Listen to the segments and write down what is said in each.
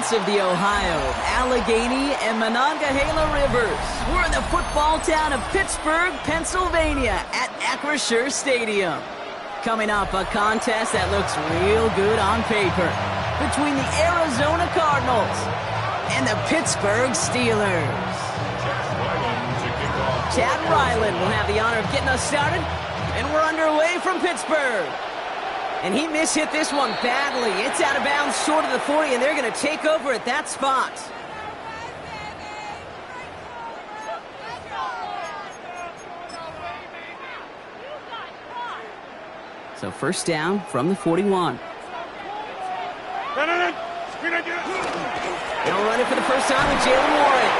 inhabitants of the Ohio, Allegheny, and Monongahela Rivers. We're in the football town of Pittsburgh, Pennsylvania at Acrisure Stadium. Coming up, a contest that looks real good on paper between the Arizona Cardinals and the Pittsburgh Steelers. Chad Ryland will have the honor of getting us started, and we're underway from Pittsburgh. And he mishit this one badly. It's out of bounds short of the 40, and they're going to take over at that spot. So first down from the 41. They'll run it for the first time with Jalen Warren.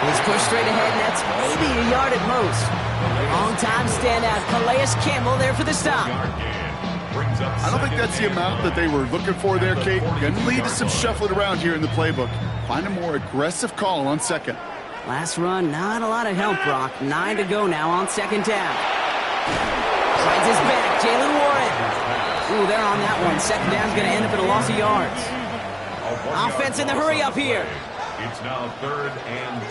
He's pushed straight ahead, and that's maybe a yard at most. Long-time standout Calais Campbell there for the stop. I don't think that's the amount that they were looking for there, Kate. Going to lead to some shuffling around here in the playbook. Find a more aggressive call on second. Last run, not a lot of help, Brock. 9 to go now on second down. Finds his back, Jalen Warren. Ooh, they're on that one. Second down's going to end up at a loss of yards. Offense in the hurry up here. It's now 3rd and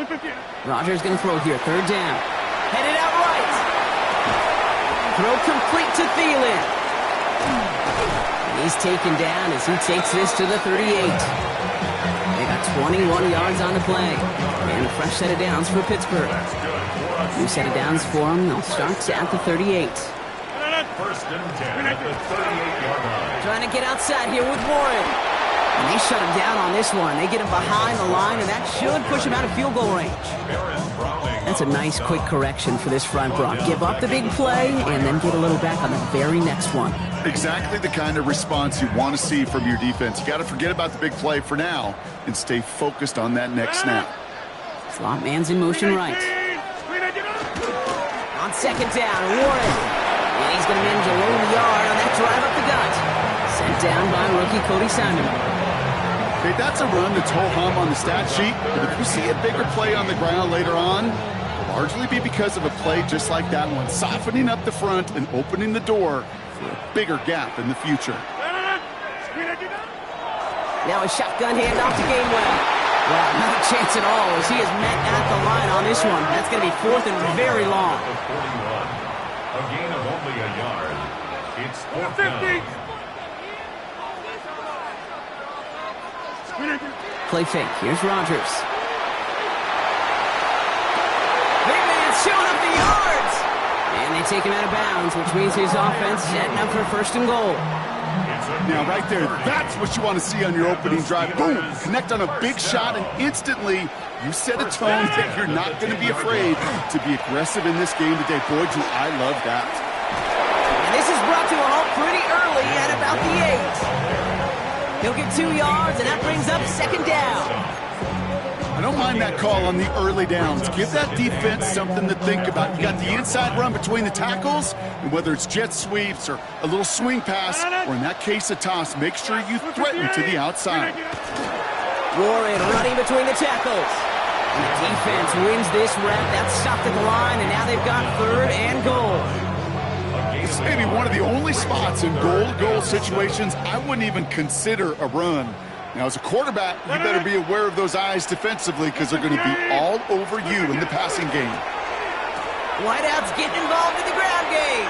10. Rodgers going to throw here. Third down. Headed out right. Throw complete to Thielen. And he's taken down as he takes this to the 38. They got 21 yards on the play. And a fresh set of downs for Pittsburgh. New set of downs for them. They'll start at the 38. 1st and 10 at the 38-yard line. Trying to get outside here with Warren. And they shut him down on this one. They get him behind the line, and that should push him out of field goal range. That's a nice quick correction for this front, Brock. Give up the big play and then get a little back on the very next one. Exactly the kind of response you want to see from your defense. You got to forget about the big play for now and stay focused on that next snap. Slot man's in motion right. On second down, Warren. And he's going to manage a low yard on that drive up the gut. Sent down by rookie Cody Simon. Okay, that's a run that's ho-hum on the stat sheet, but if you see a bigger play on the ground later on, it'll largely be because of a play just like that one, softening up the front and opening the door for a bigger gap in the future. Now a shotgun handoff to Gainwell. Well, not a chance at all as he is met at the line on this one. That's going to be 4th and very long. A gain of only a yard. It's 4th down. Play fake. Here's Rodgers. Big man showing up the yards. And they take him out of bounds, which means his offense setting up for 1st and goal. Now, right there, that's what you want to see on your opening drive. Boom! Connect on a big shot, and instantly you set a tone that you're not going to be afraid to be aggressive in this game today. Boy, do I love that. And this is brought to a halt pretty early at about the 8. He'll get 2 yards, and that brings up second down. I don't mind that call on the early downs. Give that defense something to think about. You got the inside run between the tackles, and whether it's jet sweeps or a little swing pass, or in that case a toss, make sure you threaten to the outside. Warren running between the tackles. And the defense wins this rep. That's stopped at the line, and now they've got 3rd and goal. This may be one of the only spots in goal-to-goal situations I wouldn't even consider a run. Now, as a quarterback, you better be aware of those eyes defensively because they're going to be all over you in the passing game. Wideouts getting involved in the ground game.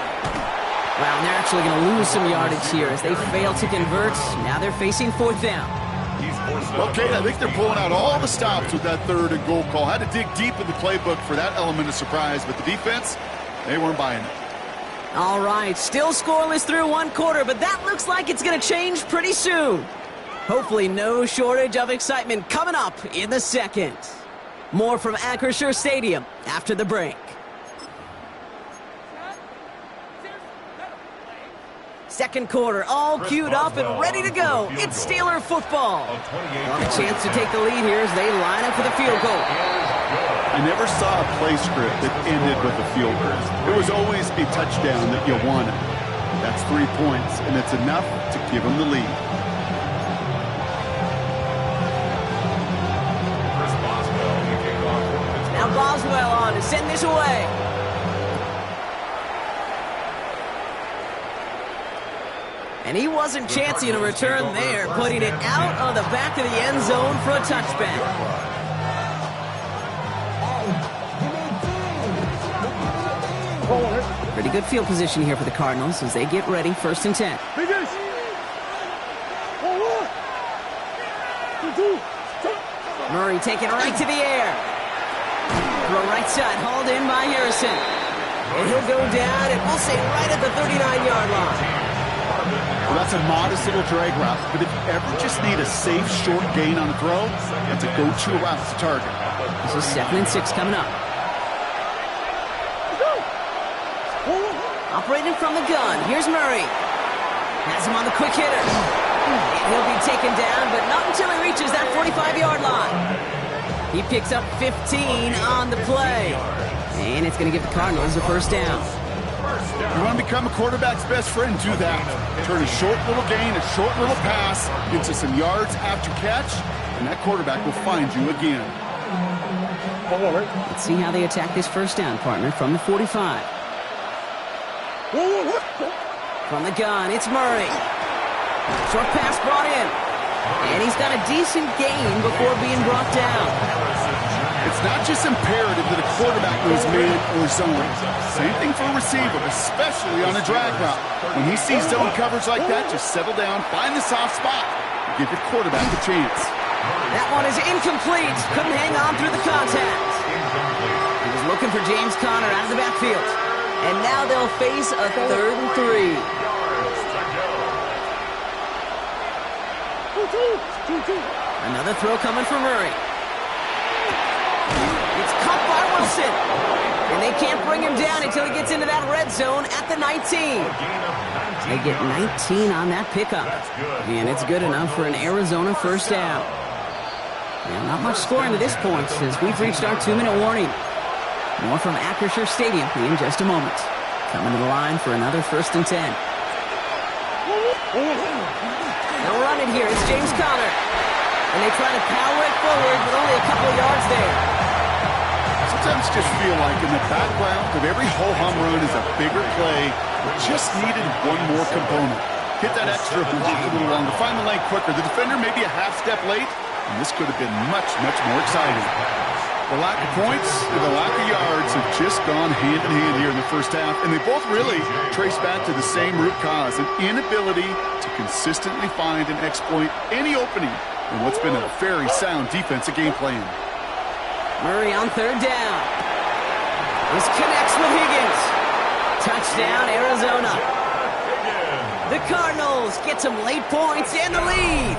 Wow, and they're actually going to lose some yardage here as they fail to convert. Now they're facing 4th down. Okay, I think they're pulling out all the stops with that 3rd and goal call. Had to dig deep in the playbook for that element of surprise, but the defense, they weren't buying it. All right, still scoreless through 1 quarter, but that looks like it's going to change pretty soon. Hopefully no shortage of excitement coming up in the second. More from Acrisure Stadium after the break. Second quarter, all queued up and ready to go. It's Steeler football. Want a chance to take the lead here as they line up for the field goal. I never saw a play script that ended with a field goal. There was always a touchdown that you wanted. That's 3 points, and it's enough to give them the lead. Now Boswell on to send this away. And he wasn't chancing a return there, putting it out of the back of the end zone for a touchback. Pretty good field position here for the Cardinals as they get ready, 1st and 10. Murray taking it right to the air. Throw right side, hauled in by Harrison. And he'll go down, and we'll say right at the 39-yard line. Well, that's a modest little drag route, but if you ever just need a safe, short gain on a throw, that's a go-to route to target. This is 2nd and 6 coming up. Operating from the gun, here's Murray. Has him on the quick hitter. And he'll be taken down, but not until he reaches that 45-yard line. He picks up 15 on the play. And it's going to give the Cardinals a 1st down. You want to become a quarterback's best friend, do that. Turn a short little gain, a short little pass into some yards after catch, and that quarterback will find you again. Let's see how they attack this 1st down, partner, from the 45. From the gun, it's Murray. Short pass brought in. And he's got a decent gain before being brought down. It's not just imperative that a quarterback goes man or zone. Same thing for a receiver, especially on a drag route. When he sees zone coverage like that, just settle down, find the soft spot, and give your quarterback a chance. That one is incomplete. Couldn't hang on through the contact. He was looking for James Conner out of the backfield. And now they'll face a 3rd and 3. Another throw coming from Murray. It's caught by Wilson. And they can't bring him down until he gets into that red zone at the 19. They get 19 on that pickup. And it's good enough for an Arizona 1st down. Now, not much scoring to this point as we've reached our 2-minute warning. More from Acrisure Stadium in just a moment. Coming to the line for another 1st and 10. They'll run it here. It's James Conner. And they try to power it forward, but only a couple of yards there. Sometimes just feel like in the background of every ho-hum run is a bigger play. Just needed one more component. Hit that extra block a little longer. Find the lane quicker. The defender may be a half step late, and this could have been much, much more exciting. The lack of points and the lack of yards have just gone hand in hand here in the 1st half, and they both really trace back to the same root cause, an inability to consistently find and exploit any opening in what's been a very sound defensive game plan. Murray on 3rd down. This connects with Higgins. Touchdown, Arizona. The Cardinals get some late points and the lead.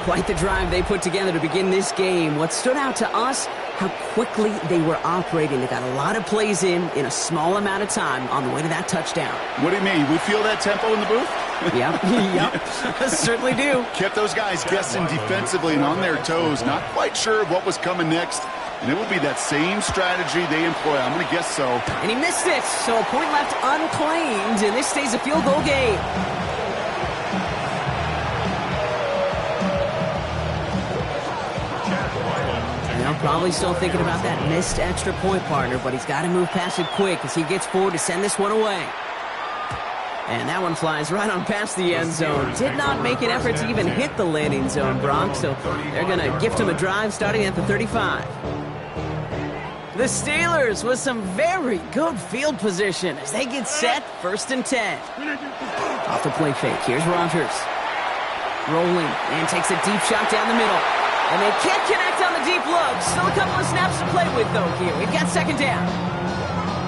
Quite the drive they put together to begin this game. What stood out to us, how quickly they were operating. They got a lot of plays in a small amount of time on the way to that touchdown. What do you mean? We feel that tempo in the booth? Yep. Certainly do. Kept those guys guessing defensively and on their toes, not quite sure of what was coming next. And it will be that same strategy they employ. I'm going to guess so. And he missed it, so a point left unclaimed, and this stays a field goal game. Probably still thinking about that missed extra point, partner, but he's got to move past it quick as he gets forward to send this one away. And that one flies right on past the end zone. Did not make an effort to even hit the landing zone, Bronx, so they're going to gift him a drive starting at the 35. The Steelers with some very good field position as they get set, 1st and 10. Off the play fake, here's Rodgers. Rolling, and takes a deep shot down the middle. And they can't connect on the deep look. Still a couple of snaps to play with, though, here. We've got 2nd down.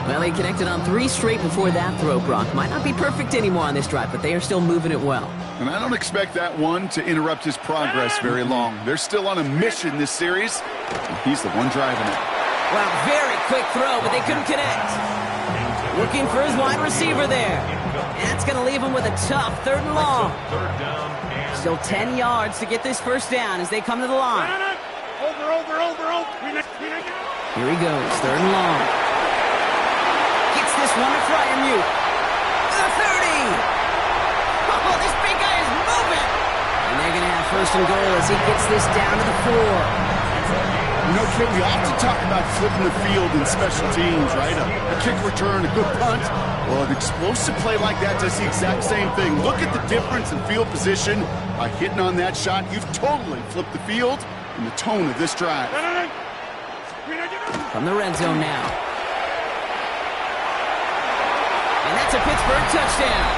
Well, they connected on 3 straight before that throw, Brock. Might not be perfect anymore on this drive, but they are still moving it well. And I don't expect that one to interrupt his progress very long. They're still on a mission this series, and he's the one driving it. Wow, very quick throw, but they couldn't connect. Looking for his wide receiver there. And that's going to leave him with a tough 3rd and long. Still 10 yards to get this 1st down as they come to the line. Here he goes, 3rd and long. Gets this one to Fryermuth. The 30! Oh, this big guy is moving! And they're going to have 1st and goal as he gets this down to the 4. You know, Kid, we often talk about flipping the field in special teams, right? A kick return, a good punt. Well, an explosive play like that does the exact same thing. Look at the difference in field position. By hitting on that shot, you've totally flipped the field and the tone of this drive. From the red zone now. And that's a Pittsburgh touchdown.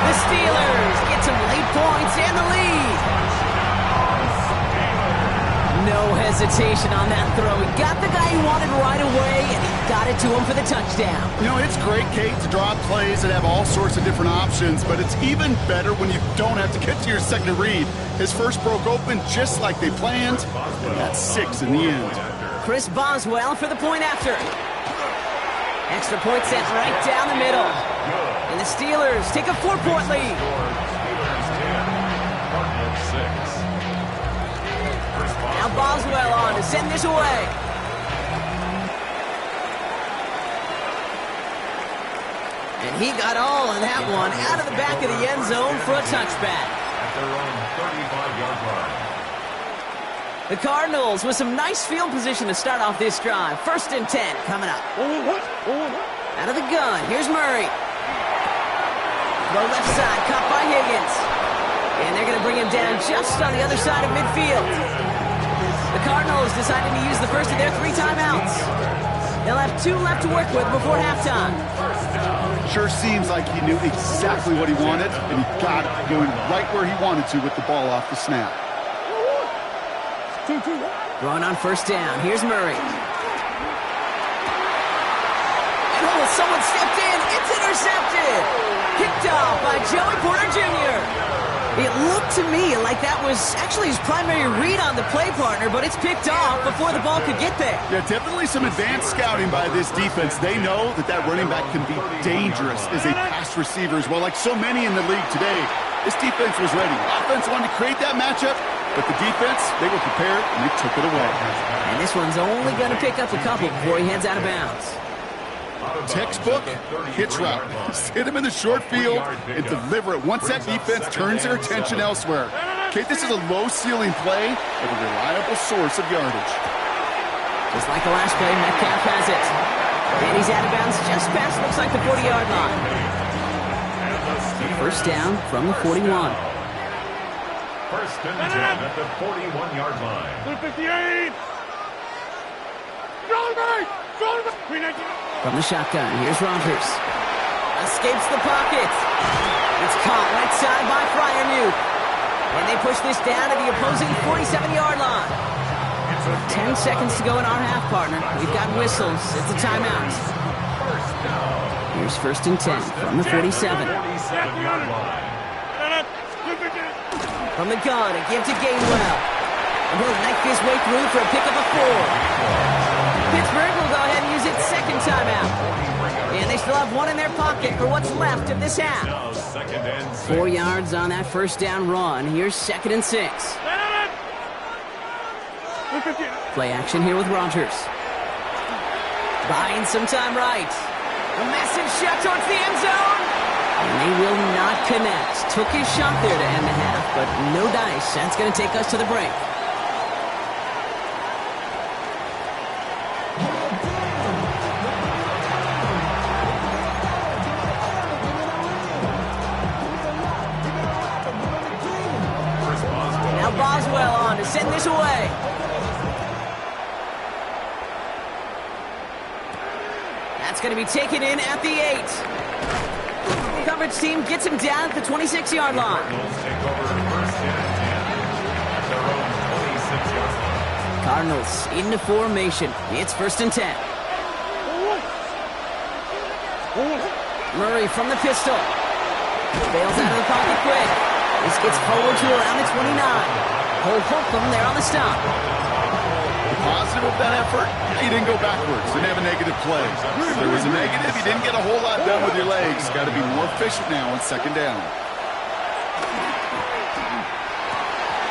The Steelers get some late points and the lead. No hesitation on that throw. He got the guy he wanted right away, and he got it to him for the touchdown. You know, it's great, Kate, to draw plays that have all sorts of different options, but it's even better when you don't have to get to your second read. His first broke open just like they planned, and that's 6 in the end. Chris Boswell for the point after. Extra point sent right down the middle. And the Steelers take a 4-point lead. Now Boswell on to send this away. And he got all of that one out of the back of the end zone for a touchback. At their own 35-yard line. The Cardinals with some nice field position to start off this drive. 1st and 10 coming up. Out of the gun, here's Murray. Throw left side, caught by Higgins. And they're going to bring him down just on the other side of midfield. The Cardinals decided to use the first of their 3 timeouts. They'll have 2 left to work with before halftime. Sure seems like he knew exactly what he wanted, and he got it going right where he wanted to with the ball off the snap. Throwing on 1st down, here's Murray. And someone stepped in, it's intercepted! Kicked off by Joey Porter Jr. It looked to me like that was actually his primary read on the play partner, but it's picked off before the ball could get there. Yeah, definitely some advanced scouting by this defense. They know that that running back can be dangerous as a pass receiver as well, like so many in the league today. This defense was ready. Offense wanted to create that matchup, but the defense, they were prepared, and they took it away. And this one's only going to pick up a couple before he heads out of bounds. Textbook hitch route. Just hit him in the short field and deliver it once that defense turns their attention elsewhere. Okay, this is a low-ceiling play, but a reliable source of yardage. Just like the last play, Metcalf has it. And he's out of bounds just past, looks like the 40-yard line. 1st down from the 41. 1st and 10 at the 41-yard line. 58! From the shotgun, here's Rodgers. Escapes the pocket. It's caught right side by Freiermuth. And they push this down to the opposing 47-yard line. 10 seconds to go in our half, partner. We've got whistles. It's a timeout. Here's 1st and 10 from the 47. From the gun, a give to Gainwell. And he'll knife his way through for a pickup of 4. Pittsburgh will go ahead and use its 2nd timeout. And they still have 1 in their pocket for what's left of this half. 4 yards on that 1st down run. Here's 2nd and 6. Play action here with Rodgers. Buying some time right. A massive shot towards the end zone. And they will not connect. Took his shot there to end the half, but no dice. That's going to take us to the break. Now Boswell on to send this away. That's going to be taken in at the 8. Coverage team gets him down at the 26-yard line. Cardinals into formation. It's 1st and 10. Murray from the pistol. Bails out of the pocket quick. This gets forward to around the 29. Holcomb there on the stop. Positive of that effort, he didn't go backwards, didn't have a negative play. If there was a negative, you didn't get a whole lot done with your legs. Got to be more efficient now on 2nd down.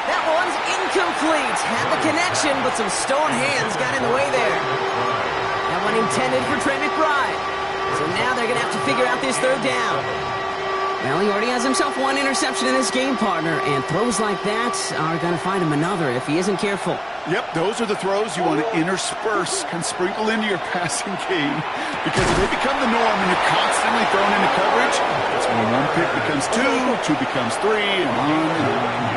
That one's incomplete. Had the connection, but some stone hands got in the way there. That one intended for Trey McBride. So now they're going to have to figure out this 3rd down. Well, he already has himself 1 interception in this game, partner, and throws like that are going to find him another if he isn't careful. Yep, those are the throws you want to intersperse and sprinkle into your passing game, because if they become the norm and you're constantly thrown into coverage, that's when one pick becomes two becomes three, and on and on.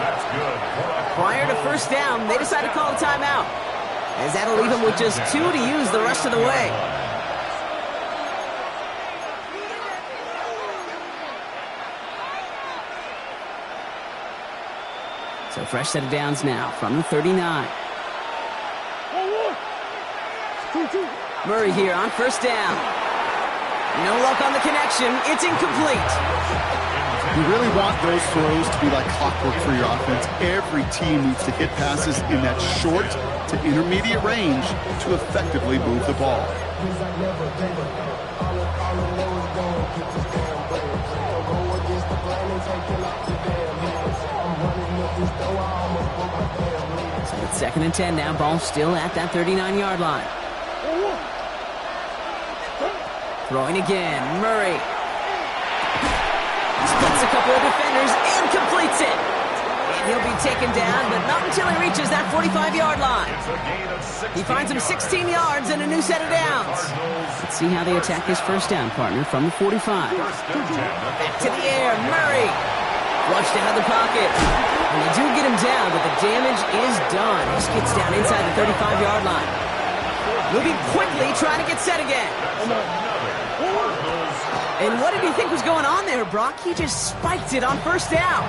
That's good. Prior to first down, they decide to call a timeout, as that'll leave them with just 2 to use the rest of the way. So fresh set of downs now from the 39. Murray here on first down. No luck on the connection. It's incomplete. You really want those throws to be like clockwork for your offense. Every team needs to hit passes in that short to intermediate range to effectively move the ball. So it's 2nd and 10 now. Ball still at that 39-yard line. Throwing again. Murray. Splits a couple of defenders and completes it. And he'll be taken down, but not until he reaches that 45-yard line. He finds him 16 yards and a new set of downs. Let's see how they attack this first down, partner, from the 45. Back to the air. Murray. Flushed out of the pocket. And they do get him down, but the damage is done. He gets down inside the 35-yard line. Moving quickly, trying to get set again. And what did he think was going on there, Brock? He just spiked it on first down.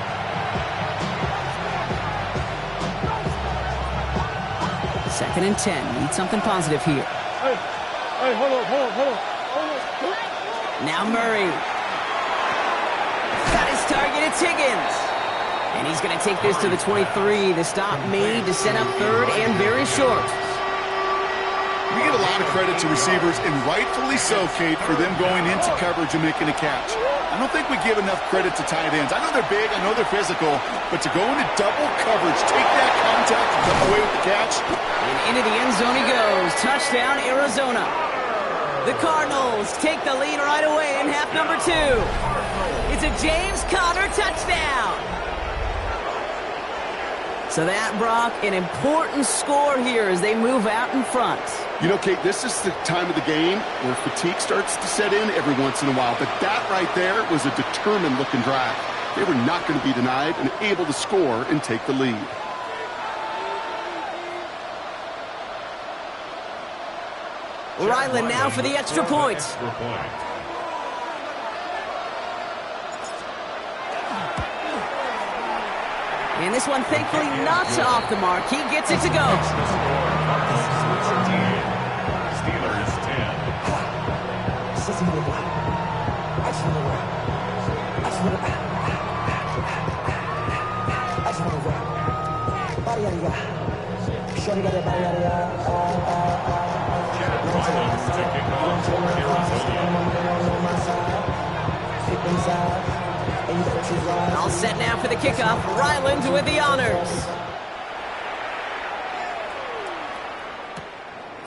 Second and 10. Need something positive here. Hey, hold on. Now Murray. Got his target. It's Higgins. And he's going to take this to the 23. The stop made to set up third and very short. We give a lot of credit to receivers, and rightfully so, Kate, for them going into coverage and making a catch. I don't think we give enough credit to tight ends. I know they're big, I know they're physical, but to go into double coverage, take that contact, and come away with the catch. And into the end zone he goes. Touchdown, Arizona. The Cardinals take the lead right away in half number 2. It's a James Conner touchdown. So that, Brock, an important score here as they move out in front. You know, Kate, this is the time of the game where fatigue starts to set in every once in a while. But that right there was a determined-looking drive. They were not going to be denied and able to score and take the lead. Ryland now for the extra point. And this one, thankfully, not off the mark. He gets it to go. Steelers 10. All set now for the kickoff. Ryland with the honors.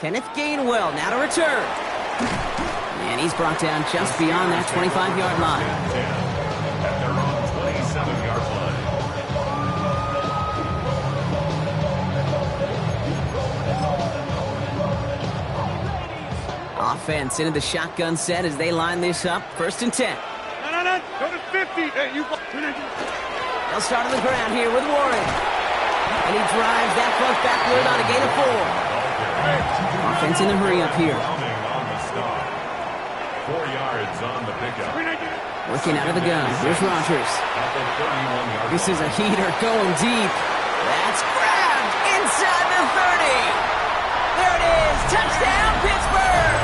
Kenneth Gainwell now to return. And he's brought down just beyond that 25-yard line. At their own 27-yard line. Offense into the shotgun set as they line this up. 1st and 10. Go to 50. Hey, They'll start on the ground here with Warren. And he drives that front backward on a gain of 4. Offense in the hurry up here. On the stop. 4 yards on the pickup. Working out of the gun. Here's Rodgers. At the 31-yard This is a heater going deep. That's grabbed inside the 30. There it is. Touchdown, Pittsburgh.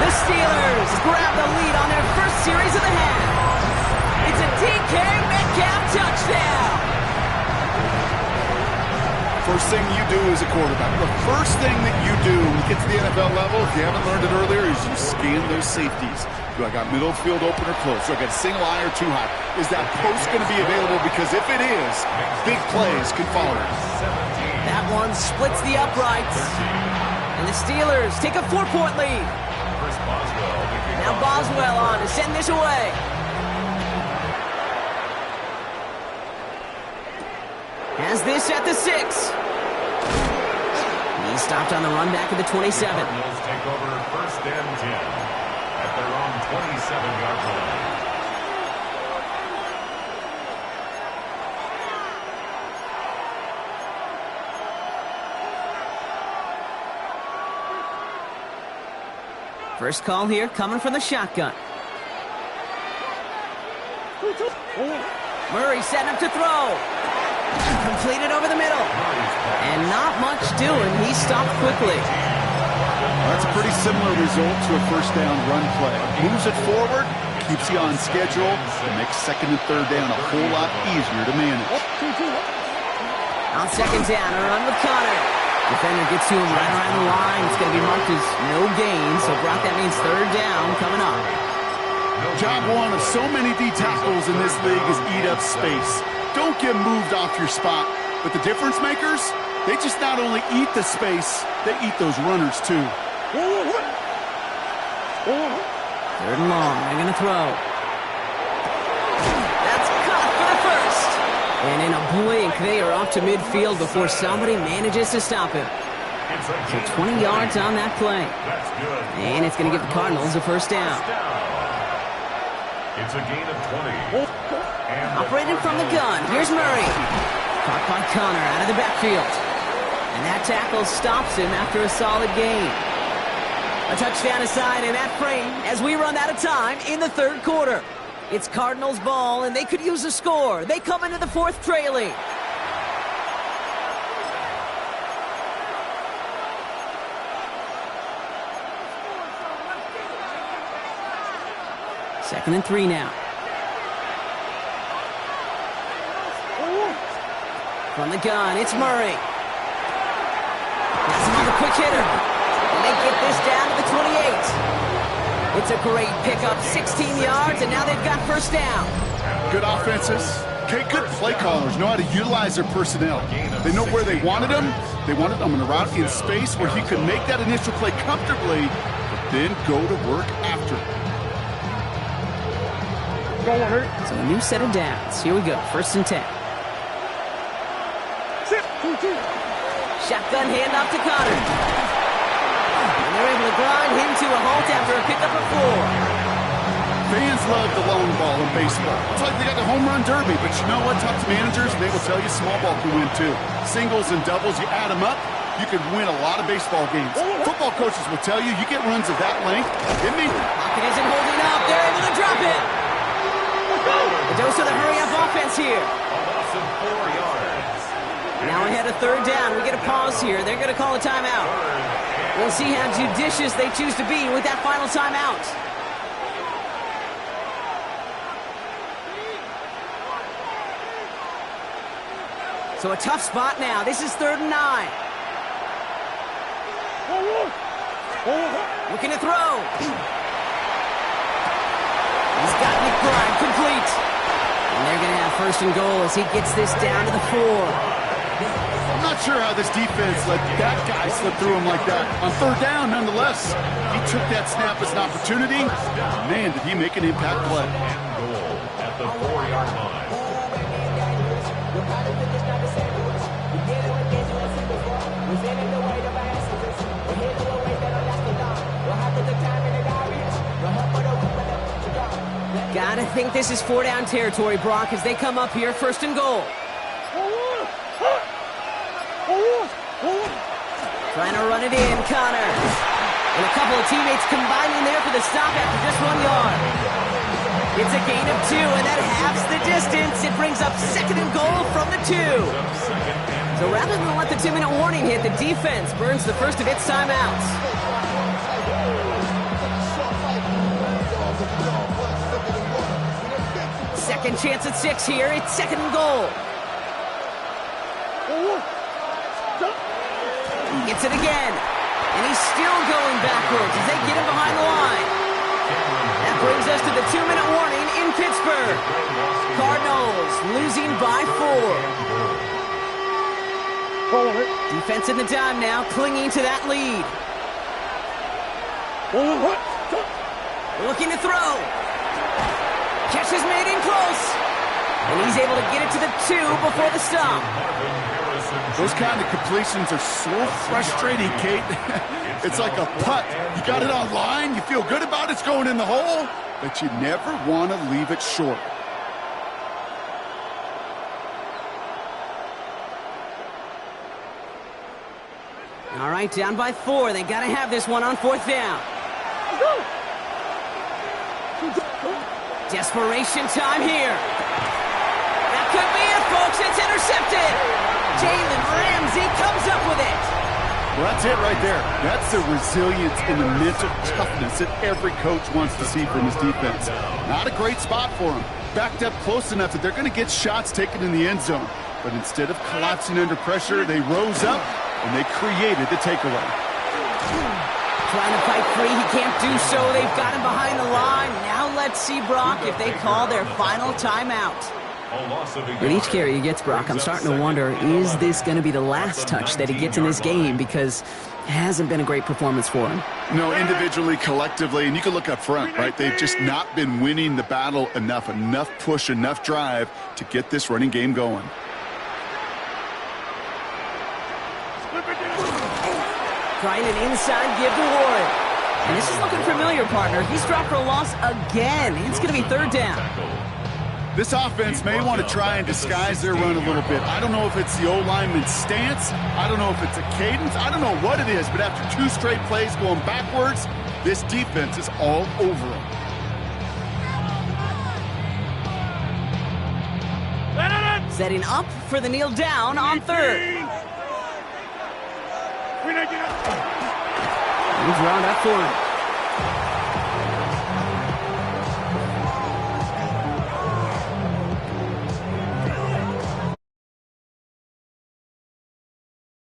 The Steelers grab the lead on their first series of the half. It's a DK Metcalf touchdown. First thing you do as a quarterback, the first thing that you do when you get to the NFL level, if you haven't learned it earlier, is you scan those safeties. Do I got middle field open or close? Do I got a single eye or too high? Is that post going to be available? Because if it is, big plays can follow. That one splits the uprights. And the Steelers take a 4-point lead. Now Boswell on to send this away. Has this at the 6. He's stopped on the run back at the 27. Cardinals take over first and 10 at their own 27-yard line. First call here coming from the shotgun. Murray setting up to throw. Completed over the middle. And not much doing. He stopped quickly. That's a pretty similar result to a first down run play. Moves it forward, keeps you on schedule, and makes second and third down a whole lot easier to manage. On second down, a run with Connor. Defender gets to him right around the line. It's going to be marked as no gain. So, Brock, that means third down coming up. Job one of so many D tackles in this league is eat up space. Don't get moved off your spot. But the difference makers, they just not only eat the space, they eat those runners too. Third and long. They're going to throw. That's caught for the first. And in a blink, they are off to midfield before somebody manages to stop him. So 20 yards on that play. And it's going to give the Cardinals a first down. It's a gain of 20. Operating from the gun. Here's Murray. Caught by Connor out of the backfield. And that tackle stops him after a solid gain. A touchdown aside in that frame as we run out of time in the third quarter. It's Cardinals ball, and they could use a score. They come into the fourth trailing. Second and 3 now. From the gun, it's Murray. That's another quick hitter. And they get this down to the 28. It's a great pickup, 16 yards, and now they've got first down. Good offenses. Okay, good play callers know how to utilize their personnel. They know where they wanted them. They wanted them in a route in space where he could make that initial play comfortably, but then go to work after. So a new set of downs. Here we go, first and 10. Shotgun handoff to Connor. And they're able to grind him to a halt after a pickup of 4. Fans love the long ball in baseball. It's like they got the home run derby, but you know what? Talk to managers, and they will tell you small ball can win too. Singles and doubles, you add them up, you can win a lot of baseball games. Football coaches will tell you, you get runs of that length, it means... Pocket isn't holding up. They're able to drop it. A dose of the hurry-up offense here. A loss of 4 yards. Now ahead of third down. We get a pause here. They're going to call a timeout. We'll see how judicious they choose to be with that final timeout. So a tough spot now. This is 3rd and 9. Looking to throw. He's got McBride complete. And they're going to have first and goal as he gets this down to the 4. I'm not sure how this defense let that guy slip through him like that. On third down, nonetheless, he took that snap as an opportunity. Man, did he make an impact play. And goal at the 4-yard line. Gotta think this is 4-down territory, Brock, as they come up here, first and goal. Trying to run it in, Connor. And a couple of teammates combining there for the stop after just 1 yard. It's a gain of 2, and that halves the distance. It brings up second and goal from the 2. So rather than let the 2-minute warning hit, the defense burns the first of its timeouts. Second chance at 6 here. It's second and goal. He gets it again. And he's still going backwards as they get him behind the line. That brings us to the 2-minute warning in Pittsburgh. Cardinals losing by 4. Defense in the dime now, clinging to that lead. Looking to throw. Catch is made in close. And he's able to get it to the 2 before the stop. Those kind of completions are so frustrating, Kate. It's like a putt. You got it on line, you feel good about it's going in the hole, but you never want to leave it short. All right, down by 4. They got to have this one on 4th down. Desperation time here. That could be it, folks. It's intercepted. Jalen Ramsey comes up with it. Well, that's it right there. That's the resilience and the mental toughness that every coach wants to see from his defense. Not a great spot for him. Backed up close enough that they're going to get shots taken in the end zone. But instead of collapsing under pressure, they rose up and they created the takeaway. Trying to fight free, he can't do so. They've got him behind the line. Now let's see, Brock, if they call their final timeout. With each carry he gets, Brock, I'm starting to wonder, is this going to be the last touch that he gets in this game? Because it hasn't been a great performance for him. No, individually, collectively, and you can look up front, right? They've just not been winning the battle enough push, enough drive to get this running game going. Trying an inside give to Warren. And this is looking familiar, partner. He's dropped for a loss again. It's going to be 3rd down. This offense may want to try and disguise their run a little bit. I don't know if it's the O-lineman's stance. I don't know if it's a cadence. I don't know what it is, but after 2 straight plays going backwards, this defense is all over them. Setting up for the kneel down on 3rd. He's round up for him.